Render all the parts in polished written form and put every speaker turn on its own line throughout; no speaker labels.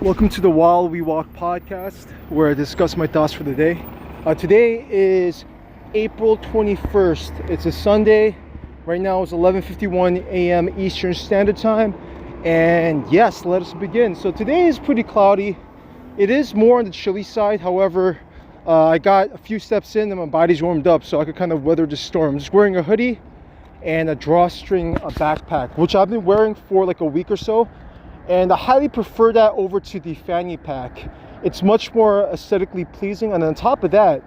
Welcome to the While We Walk podcast, where I discuss my thoughts for the day. Today is April 21st. It's a Sunday. Right now it's 11:51 a.m. Eastern Standard Time. And yes, let us begin. So today is pretty cloudy. It is more on the chilly side. However, I got a few steps in and my body's warmed up, so I could kind of weather the storm. I'm just wearing a hoodie and a drawstring backpack, which I've been wearing for like a week or so. And I highly prefer that over to the fanny pack. It's much more aesthetically pleasing, and on top of that,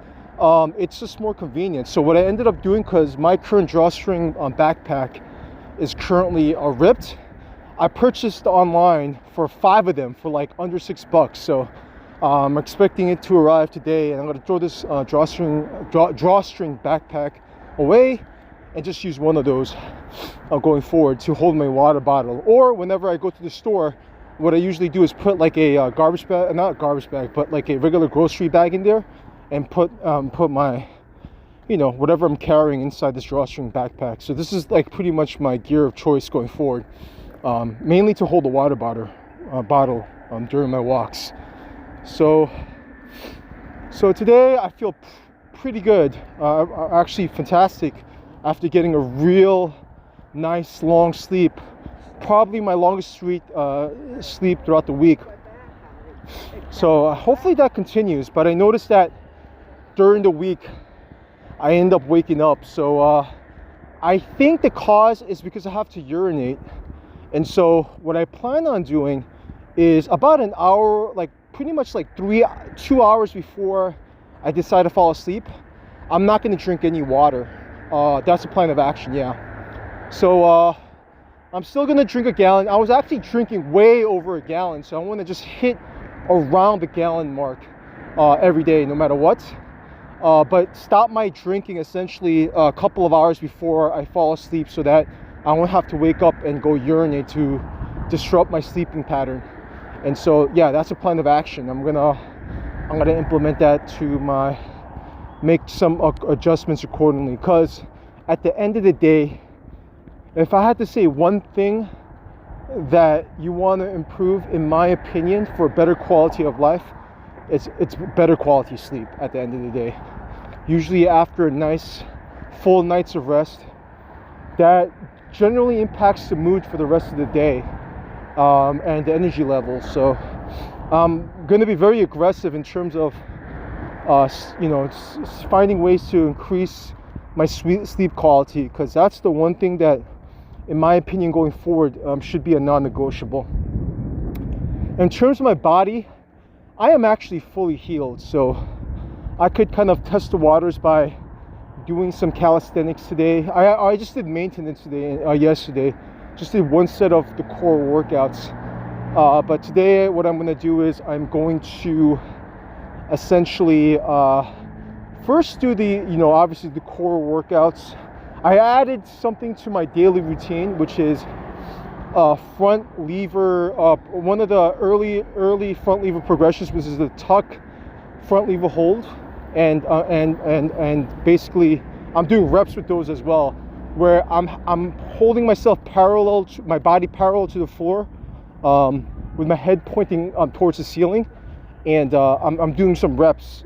it's just more convenient. So what I ended up doing, because my current drawstring backpack is currently ripped, I purchased online for 5 of them for like under $6. So I'm expecting it to arrive today, and I'm gonna throw this drawstring backpack away and just use one of those going forward to hold my water bottle. Or whenever I go to the store, what I usually do is put like a garbage bag, not a garbage bag, but like a regular grocery bag in there, and put my, whatever I'm carrying inside this drawstring backpack. So this is like pretty much my gear of choice going forward, mainly to hold the water bottle during my walks. So today I feel pretty good, actually fantastic, after getting a real nice long sleep, probably my longest sleep throughout the week. So hopefully that continues. But I noticed that during the week I end up waking up. So I think the cause is because I have to urinate. And so what I plan on doing is about an hour, like pretty much like 2 hours before I decide to fall asleep, I'm not going to drink any water. That's a plan of action, yeah. So I'm still gonna drink a gallon. I was actually drinking way over a gallon, so I want to just hit around the gallon mark every day, no matter what. But stop my drinking essentially a couple of hours before I fall asleep, so that I won't have to wake up and go urinate to disrupt my sleeping pattern. And so yeah, that's a plan of action. I'm gonna implement that to make some adjustments accordingly, because at the end of the day, if I had to say one thing that you want to improve, in my opinion, for a better quality of life, it's better quality sleep at the end of the day. Usually after a nice full nights of rest, that generally impacts the mood for the rest of the day, and the energy level. So I'm going to be very aggressive in terms of finding ways to increase my sleep quality, because that's the one thing that, in my opinion, going forward, should be a non-negotiable. In terms of my body, I am actually fully healed, so I could kind of test the waters by doing some calisthenics today. I just did maintenance yesterday, just did one set of the core workouts, but today what I'm going to do is I'm going to essentially first do the obviously the core workouts. I added something to my daily routine, which is front lever, one of the early front lever progressions, which is the tuck front lever hold, and basically I'm doing reps with those as well, where I'm holding myself my body parallel to the floor, with my head pointing towards the ceiling. And I'm doing some reps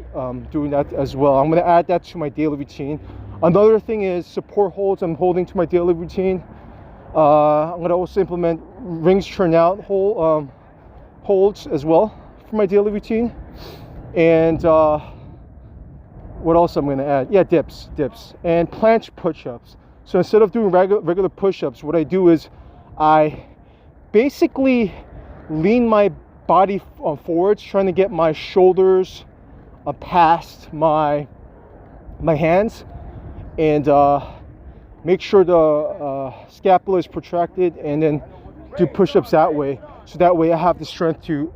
doing that as well. I'm going to add that to my daily routine. Another thing is support holds I'm holding to my daily routine. I'm going to also implement rings turn out holds as well for my daily routine. And what else I'm going to add? Yeah, dips, and planche push-ups. So instead of doing regular push-ups, what I do is I basically lean my body forwards, trying to get my shoulders past my hands, and make sure the scapula is protracted, and then do push-ups that way. So that way I have the strength to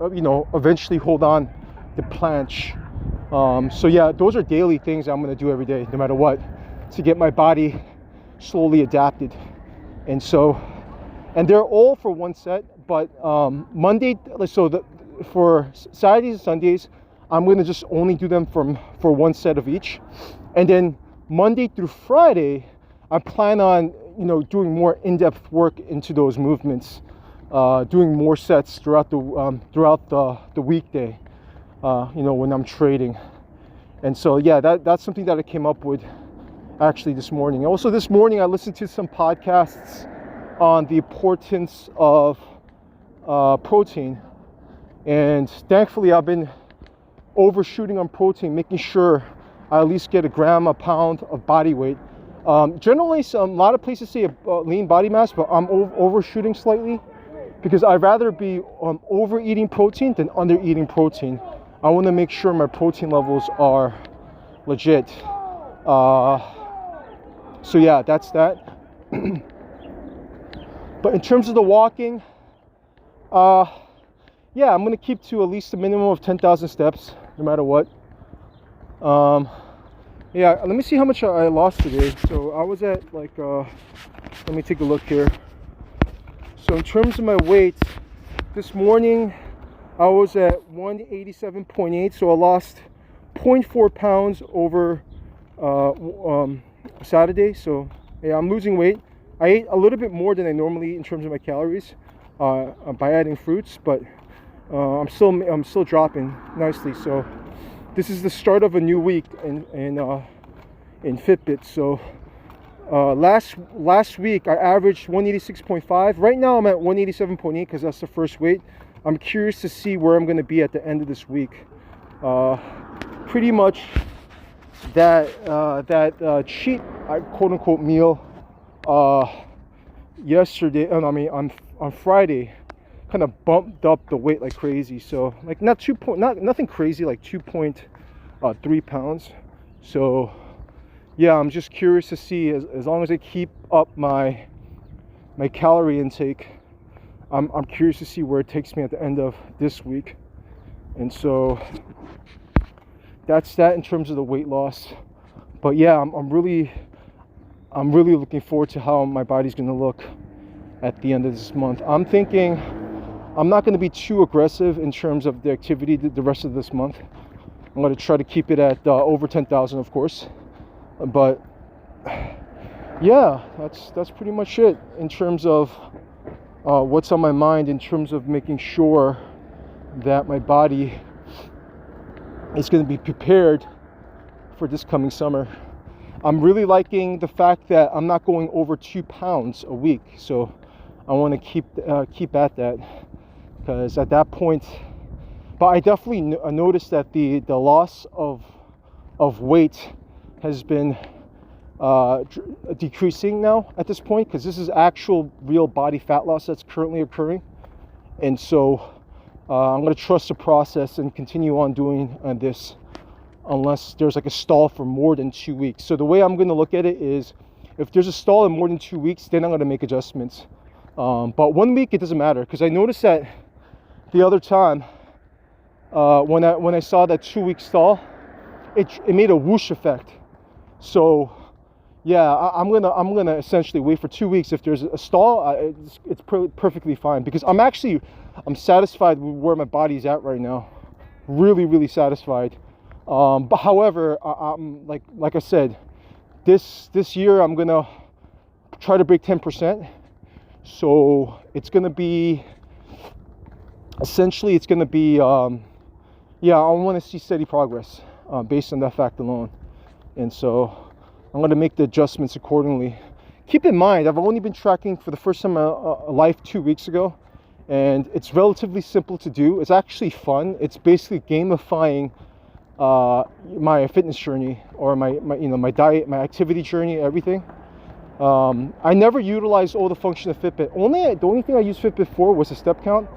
eventually hold on the planche. So yeah, those are daily things I'm going to do every day, no matter what, to get my body slowly adapted. And they're all for one set, but for Saturdays and Sundays, I'm going to just only do them for one set of each. And then Monday through Friday, I plan on doing more in-depth work into those movements, doing more sets throughout the weekday, when I'm trading. And so yeah, that's something that I came up with actually this morning. Also this morning I listened to some podcasts on the importance of protein, and thankfully I've been overshooting on protein, making sure I at least get a gram a pound of body weight. Generally, a lot of places say lean body mass, but I'm overshooting slightly because I'd rather be overeating protein than under-eating protein. I want to make sure my protein levels are legit. So yeah, that's that. But in terms of the walking, yeah, I'm gonna keep to at least a minimum of 10,000 steps, no matter what. Yeah, let me see how much I lost today. So I was at like, let me take a look here. So in terms of my weight, this morning I was at 187.8, so I lost 0.4 pounds over Saturday. So yeah, I'm losing weight. I ate a little bit more than I normally eat in terms of my calories by adding fruits, but I'm still dropping nicely. So this is the start of a new week in Fitbit. So last week I averaged 186.5. Right now I'm at 187.8 because that's the first weight. I'm curious to see where I'm going to be at the end of this week. Pretty much that cheat quote unquote meal yesterday, on Friday, kind of bumped up the weight like crazy. So like nothing crazy, like 2.3 pounds. So yeah, I'm just curious to see, as long as I keep up my calorie intake, I'm curious to see where it takes me at the end of this week. And so that's that in terms of the weight loss. But yeah, I'm really looking forward to how my body's going to look at the end of this month. I'm thinking I'm not going to be too aggressive in terms of the activity the rest of this month. I'm going to try to keep it at over 10,000, of course. But yeah, that's pretty much it in terms of what's on my mind, in terms of making sure that my body is going to be prepared for this coming summer. I'm really liking the fact that I'm not going over 2 pounds a week, so I want to keep at that, because at that point, but I definitely noticed that the loss of weight has been decreasing now at this point, because this is actual real body fat loss that's currently occurring. And so I'm going to trust the process and continue on doing this unless there's like a stall for more than 2 weeks. So the way I'm going to look at it is, if there's a stall in more than 2 weeks, then I'm going to make adjustments. But 1 week, it doesn't matter, because I noticed that the other time when I saw that 2 week stall, it made a whoosh effect. So yeah, I'm gonna essentially wait for 2 weeks. If there's a stall, it's perfectly fine, because I'm satisfied with where my body's at right now. Really satisfied. But however, I'm like I said, this year I'm gonna try to break 10%. So it's gonna be essentially, yeah, I want to see steady progress based on that fact alone. And so I'm going to make the adjustments accordingly. Keep in mind, I've only been tracking for the first time in my life 2 weeks ago, and it's relatively simple to do. It's actually fun. It's basically gamifying my fitness journey, or my diet, my activity journey, everything. I never utilized all the function of Fitbit. The only thing I used Fitbit for was a step count.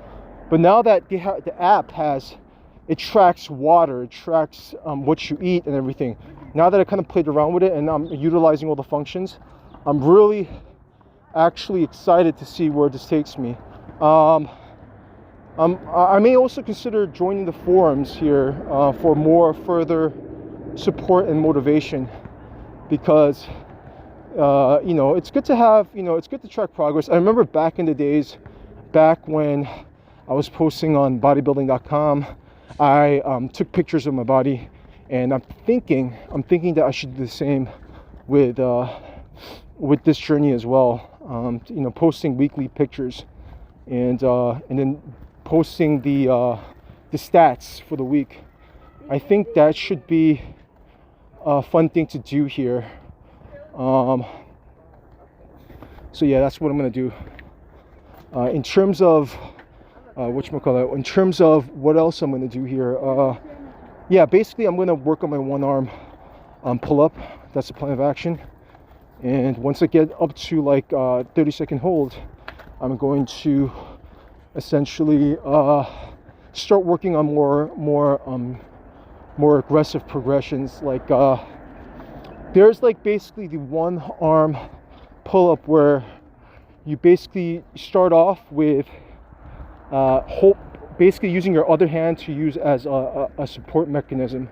But now that the app it tracks water, it tracks what you eat and everything. Now that I kind of played around with it and I'm utilizing all the functions, I'm really actually excited to see where this takes me. I may also consider joining the forums here for more further support and motivation, because it's good to have, it's good to track progress. I remember back in the days, back when I was posting on bodybuilding.com, I took pictures of my body, and I'm thinking that I should do the same with this journey as well. Posting weekly pictures and then posting the stats for the week. I think that should be a fun thing to do here. So yeah, that's what I'm gonna do. In terms of in terms of what else I'm gonna do here, yeah, basically I'm gonna work on my one arm pull-up. That's the plan of action. And once I get up to like 30-second hold, I'm going to essentially start working on more aggressive progressions. Like there's like basically the one arm pull-up where you basically start off with basically using your other hand to use as a support mechanism.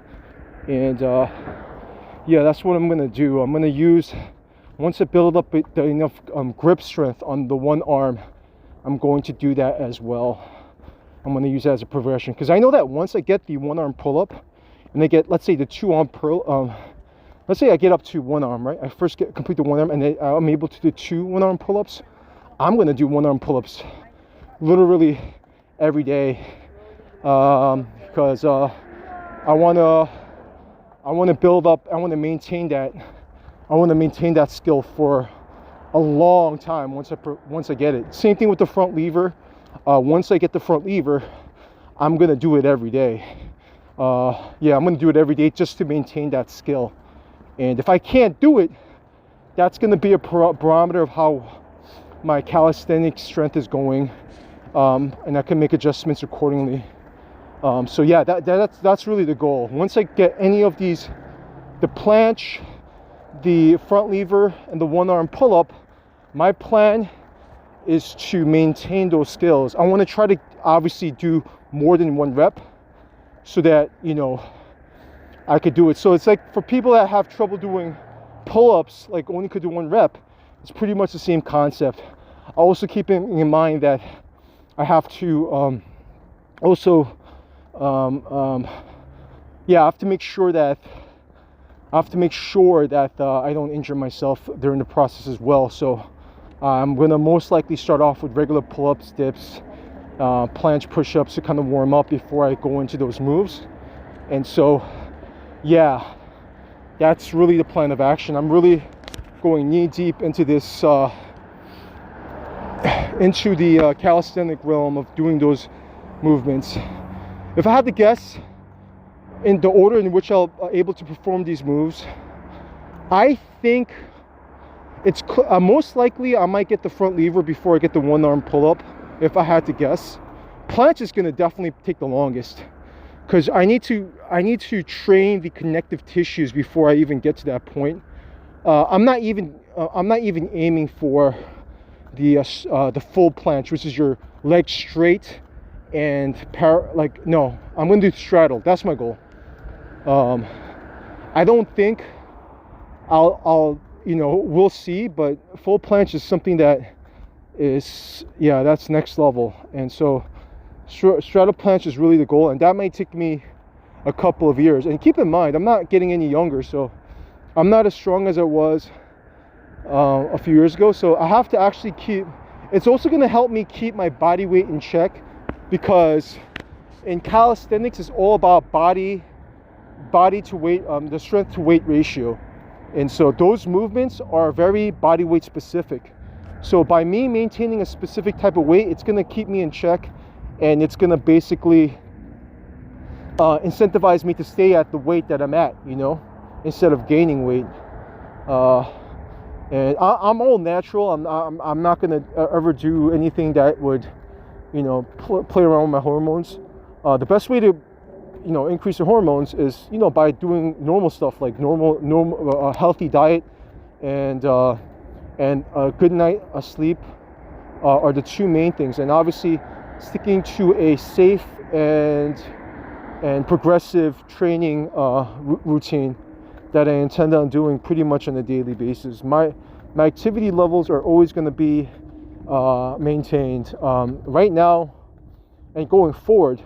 And yeah, that's what I'm gonna do. I'm gonna use, once I build up enough grip strength on the one arm, I'm going to do that as well. I'm going to use that as a progression, because I know that once I get the one arm pull up and I get, let's say, the two arm let's say I get up to one arm, right? I first complete the one arm and then I'm able to do two one arm pull ups. I'm going to do one arm pull ups literally every day, because I want to build up, I want to maintain that skill for a long time once I get it. Same thing with the front lever. Once I get the front lever, I'm gonna do it every day. Yeah, I'm gonna do it every day just to maintain that skill. And if I can't do it, that's gonna be a barometer of how my calisthenic strength is going, and I can make adjustments accordingly. So yeah, that's really the goal. Once I get any of these, the planche, the front lever, and the one arm pull up, my plan is to maintain those skills. I want to try to obviously do more than one rep so that, you know, I could do it. So it's like for people that have trouble doing pull-ups, like only could do one rep, it's pretty much the same concept. I also keep in mind that I have to yeah, I have to make sure that I don't injure myself during the process as well. So I'm going to most likely start off with regular pull-ups, dips, planche push-ups to kind of warm up before I go into those moves. And so yeah, that's really the plan of action. I'm really going knee deep into this into the calisthenic realm of doing those movements. If I had to guess in the order in which I'll able to perform these moves, I think it's most likely I might get the front lever before I get the one arm pull up. If I had to guess, planche is going to definitely take the longest, because I need to train the connective tissues before I even get to that point. I'm not even aiming for the full planche, which is your leg straight and no, I'm going to do straddle. That's my goal. I don't think I'll you know, we'll see, but full planche is something that is, yeah, that's next level. And so straddle planche is really the goal, and that might take me a couple of years. And keep in mind, I'm not getting any younger, so I'm not as strong as I was a few years ago. So I have to actually it's also going to help me keep my body weight in check, because in calisthenics it's all about body to weight, the strength to weight ratio. And so those movements are very body weight specific. So by me maintaining a specific type of weight, it's going to keep me in check, and it's going to basically incentivize me to stay at the weight that I'm at, you know, instead of gaining weight. And I'm all natural. I'm not going to ever do anything that would, you know, play around with my hormones. The best way to, you know, increase the hormones is, you know, by doing normal stuff, like normal healthy diet and a good night of sleep are the two main things. And obviously sticking to a safe and progressive training routine that I intend on doing pretty much on a daily basis. My activity levels are always going to be maintained. Right now and going forward,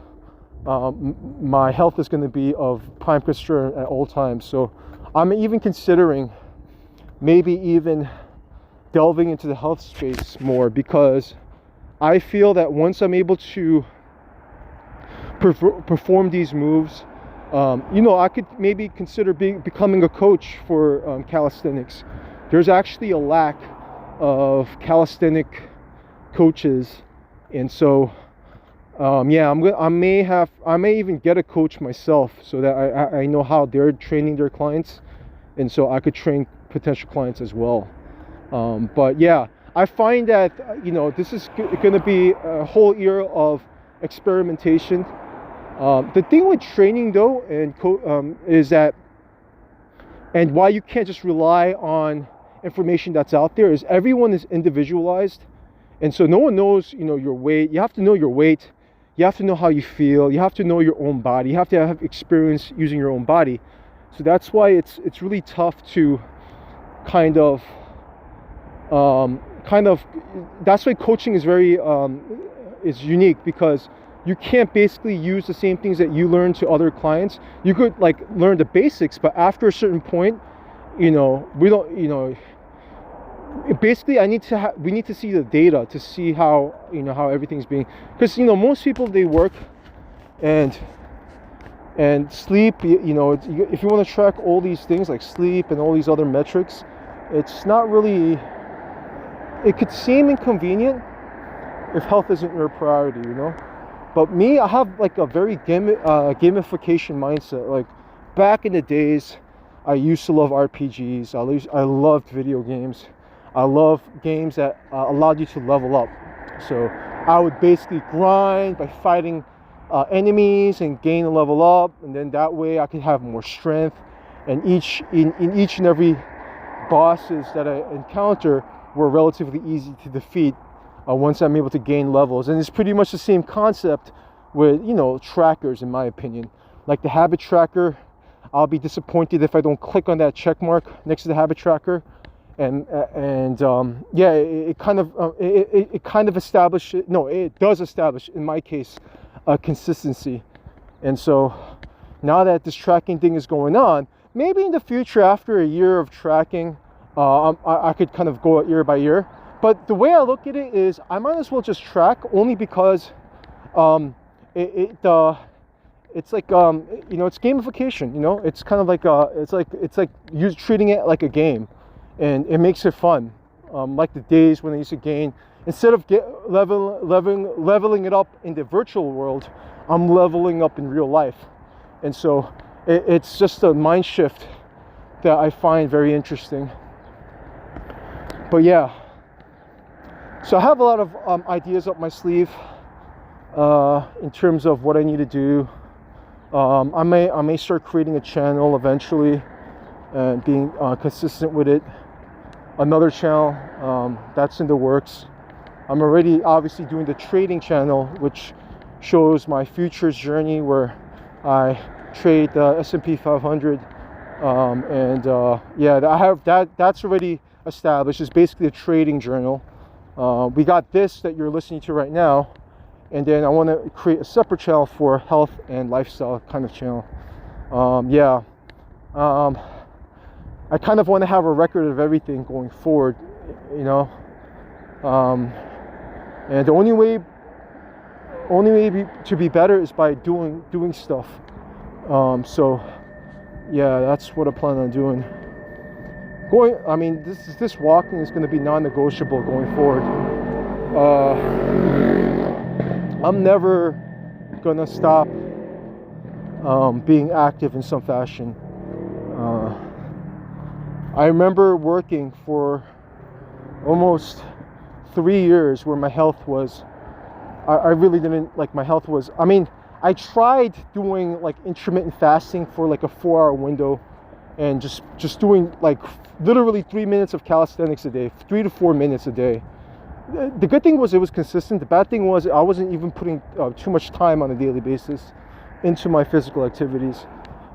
my health is going to be of prime concern at all times. So I'm even considering maybe even delving into the health space more, because I feel that once I'm able to perform these moves, I could maybe consider becoming a coach for calisthenics. There's actually a lack of calisthenic coaches, and so I may even get a coach myself, so that I know how they're training their clients, and so I could train potential clients as well. But yeah, I find that this is going to be a whole era of experimentation. The thing with training though, is that, and why you can't just rely on information that's out there, is everyone is individualized, and so no one knows your weight. You have to know your weight. You have to know how you feel. You have to know your own body. You have to have experience using your own body. So that's why it's really tough to kind of that's why coaching is very is unique, because you can't basically use the same things that you learn to other clients. You could learn the basics, but after a certain point, we don't, basically we need to see the data to see how how everything's being, because most people, they work and sleep, if you want to track all these things like sleep and all these other metrics, it's not really, it could seem inconvenient if health isn't your priority, But me, I have a very gamification mindset. Like back in the days, I used to love RPGs. I loved video games. I love games that allowed you to level up. So I would basically grind by fighting enemies and gain a level up, and then that way I could have more strength. And in each and every bosses that I encounter were relatively easy to defeat once I'm able to gain levels. And it's pretty much the same concept with trackers, in my opinion. Like the habit tracker, I'll be disappointed if I don't click on that check mark next to the habit tracker, and it kind of establishes, no, it does establish, in my case, a consistency. And so now that this tracking thing is going on, maybe in the future, after a year of tracking, I could kind of go year by year. But the way I look at it is, I might as well just track, only because it's like it's gamification. It's kind of like it's like you treating it like a game, and it makes it fun. Like the days when I used to gain, instead of leveling it up in the virtual world, I'm leveling up in real life. And so it's just a mind shift that I find very interesting. But yeah, so I have a lot of ideas up my sleeve in terms of what I need to do. I may start creating a channel eventually and being consistent with it. Another channel that's in the works. I'm already obviously doing the trading channel, which shows my futures journey, where I trade the S&P 500, I have that's already established. It's basically a trading journal. We got this that you're listening to right now, and then I want to create a separate channel for health and lifestyle kind of channel. I kind of want to have a record of everything going forward, and the only way to be better is by doing stuff. So yeah, that's what I plan on doing. This walking is going to be non-negotiable going forward. I'm never gonna stop being active in some fashion. I remember working for almost 3 years where my health was, I really didn't, my health was, I tried doing intermittent fasting for a 4-hour window, and just doing literally 3 minutes of calisthenics a day, 3 to 4 minutes a day. The good thing was it was consistent. The bad thing was I wasn't even putting too much time on a daily basis into my physical activities.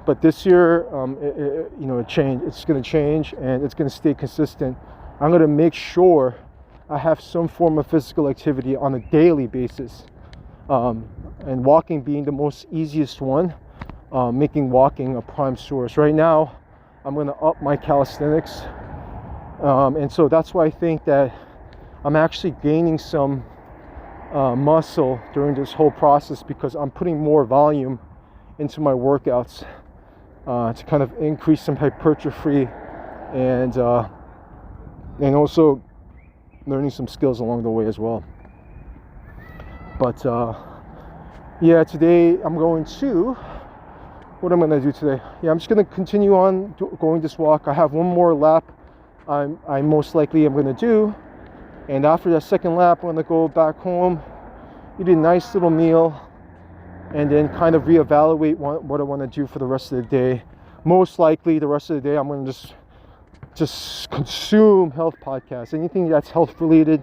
But this year, it changed. It's going to change, and it's going to stay consistent. I'm going to make sure I have some form of physical activity on a daily basis, and walking being the most easiest one, making walking a prime source. Right now, I'm going to up my calisthenics, and so that's why I think that I'm actually gaining some muscle during this whole process because I'm putting more volume into my workouts to kind of increase some hypertrophy and also learning some skills along the way as well. But yeah, today I'm going to, what am I going to do today? Yeah, I'm just going to continue on going this walk. I have one more lap I most likely am going to do. And after that second lap, I'm going to go back home, eat a nice little meal, and then kind of reevaluate what I want to do for the rest of the day. Most likely the rest of the day I'm going to just consume health podcasts, anything that's health related.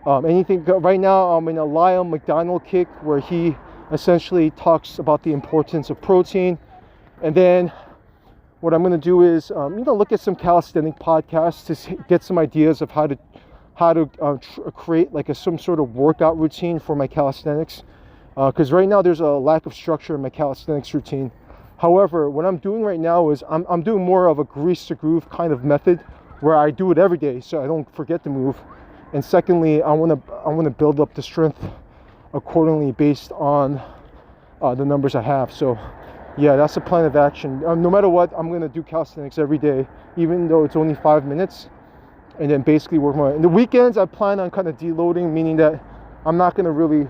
Anything. Right now I'm in a Lyle McDonald kick where he essentially talks about the importance of protein. And then what I'm going to do is look at some calisthenic podcasts to get some ideas of how to create like some sort of workout routine for my calisthenics, because right now there's a lack of structure in my calisthenics routine. However, what I'm doing right now is I'm doing more of a grease to groove kind of method where I do it every day so I don't forget to move. And secondly, I want to build up the strength accordingly based on the numbers I have. So yeah, that's the plan of action. No matter what, I'm going to do calisthenics every day, even though it's only 5 minutes. And then basically work more. In the weekends, I plan on kind of deloading, meaning that I'm not going to really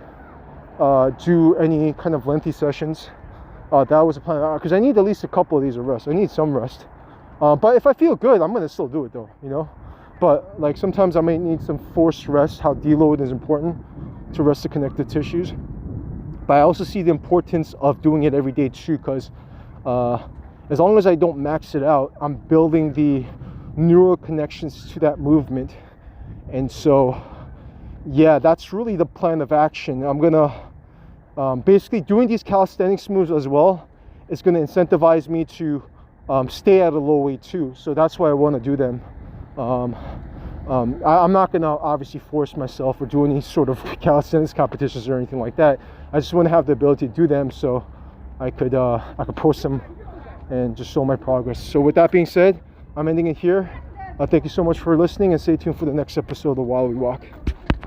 do any kind of lengthy sessions. That was a plan, because I need at least a couple of these of rest. I need some rest. But if I feel good, I'm going to still do it though, you know. But like sometimes I may need some forced rest, how deload is important to rest the connective tissues. But I also see the importance of doing it every day too, because as long as I don't max it out, I'm building the neural connections to that movement. And so yeah, that's really the plan of action. I'm gonna basically doing these calisthenics moves as well is going to incentivize me to stay at a low weight too. So that's why I want to do them. I'm not going to obviously force myself or do any sort of calisthenics competitions or anything like that. I just want to have the ability to do them so I could post them and just show my progress. So with that being said, I'm ending it here. Thank you so much for listening, and stay tuned for the next episode of While We Walk.